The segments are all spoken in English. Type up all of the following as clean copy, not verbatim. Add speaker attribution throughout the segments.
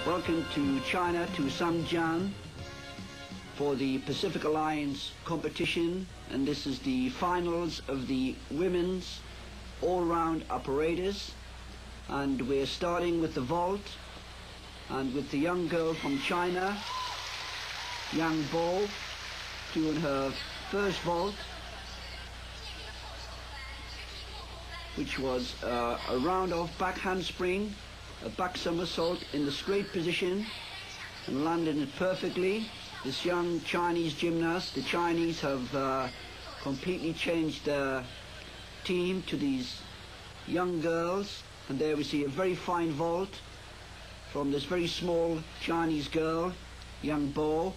Speaker 1: Welcome to China, to Samjiang, for the Pacific Alliance competition, and this is the finals of the women's all-round apparatus, and we're starting with the vault, and with the young girl from China, Yang Bo, doing her first vault, which was a round-off back handspring, a back somersault in the straight position, and landed it perfectly. This young Chinese gymnast, the Chinese have completely changed their team to these young girls, and there we see a very fine vault from this very small Chinese girl, Yang Bo,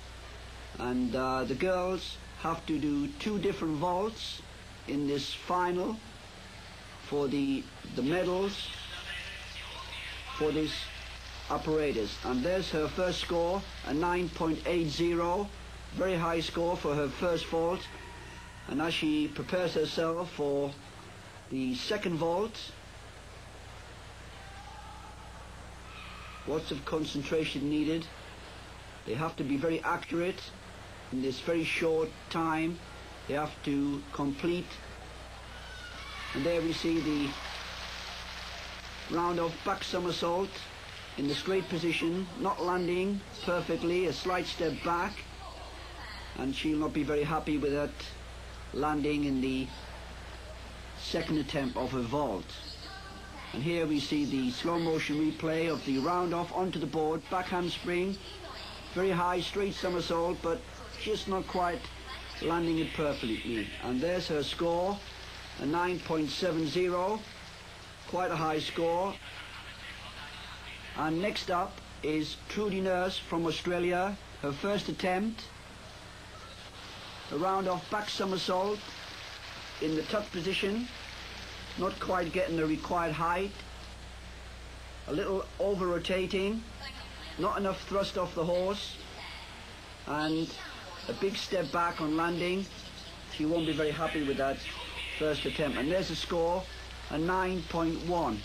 Speaker 1: and the girls have to do two different vaults in this final for the medals for this apparatus. And there's her first score, a 9.80, very high score for her first vault. And as she prepares herself for the second vault, lots of concentration needed. They have to be very accurate in this very short time. They have to complete. And there we see the round-off back somersault in the straight position, not landing perfectly, a slight step back, and she'll not be very happy with that landing in the second attempt of her vault. And here we see the slow motion replay of the round-off onto the board, back handspring, very high straight somersault, but just not quite landing it perfectly. And there's her score, a 9.70, quite a high score. And next up is Trudy Nurse from Australia, her first attempt, a round-off back somersault in the tuck position, not quite getting the required height, a little over-rotating, not enough thrust off the horse, and a big step back on landing. She won't be very happy with that first attempt. And there's the score, a 9.1.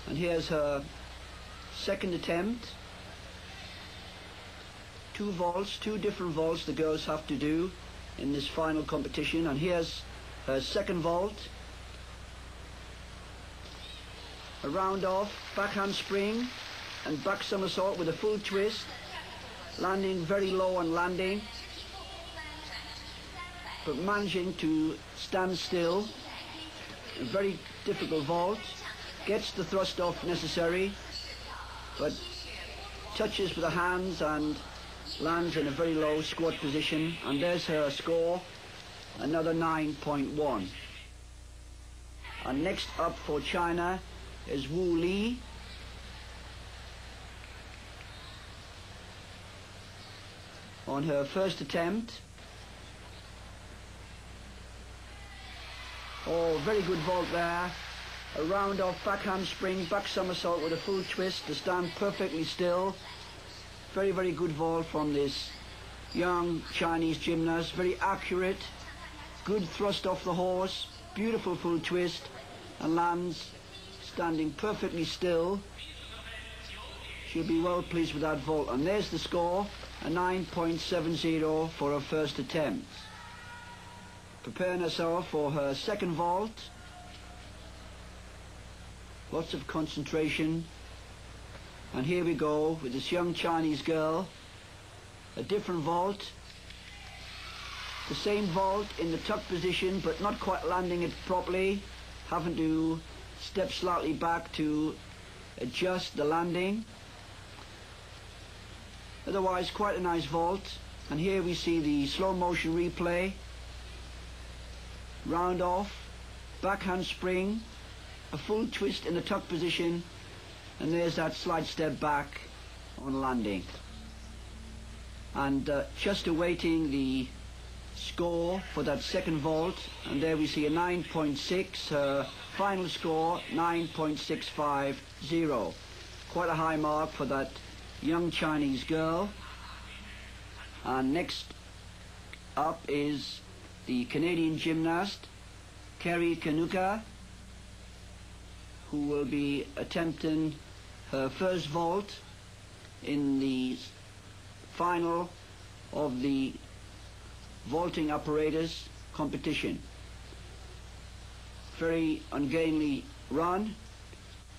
Speaker 1: And here's her second attempt. Two vaults, two different vaults the girls have to do in this final competition. And here's her second vault. A round-off back handspring and back somersault with a full twist, landing very low on landing, but managing to stand still. A very difficult vault. Gets the thrust off necessary, but touches with the hands and lands in a very low squat position. And there's her score, another 9.1. And next up for China is Wu Li. On her first attempt. Oh, very good vault there. A round-off back handspring, back somersault with a full twist to stand perfectly still. Very, very good vault from this young Chinese gymnast. Very accurate, good thrust off the horse, beautiful full twist, and lands standing perfectly still. She'll be well pleased with that vault. And there's the score, a 9.70 for her first attempt. Preparing herself for her second vault. Lots of concentration. And here we go with this young Chinese girl. A different vault. The same vault in the tuck position, but not quite landing it properly. Having to step slightly back to adjust the landing. Otherwise, quite a nice vault. And here we see the slow motion replay. Round off, back handspring, a full twist in the tuck position, and there's that slight step back on landing. And just awaiting the score for that second vault, and there we see a 9.6, her final score 9.650. Quite a high mark for that young Chinese girl. And next up is the Canadian gymnast Kerry Kanuka, who will be attempting her first vault in the final of the vaulting apparatus competition. Very ungainly run,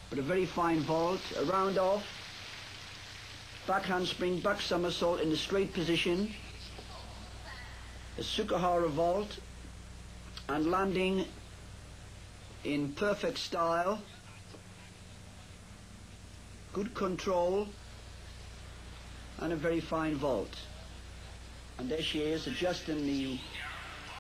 Speaker 1: but a very fine vault. A round off, back handspring, back somersault in the straight position, a Sukahara vault, and landing in perfect style, good control, and a very fine vault. And there she is, adjusting the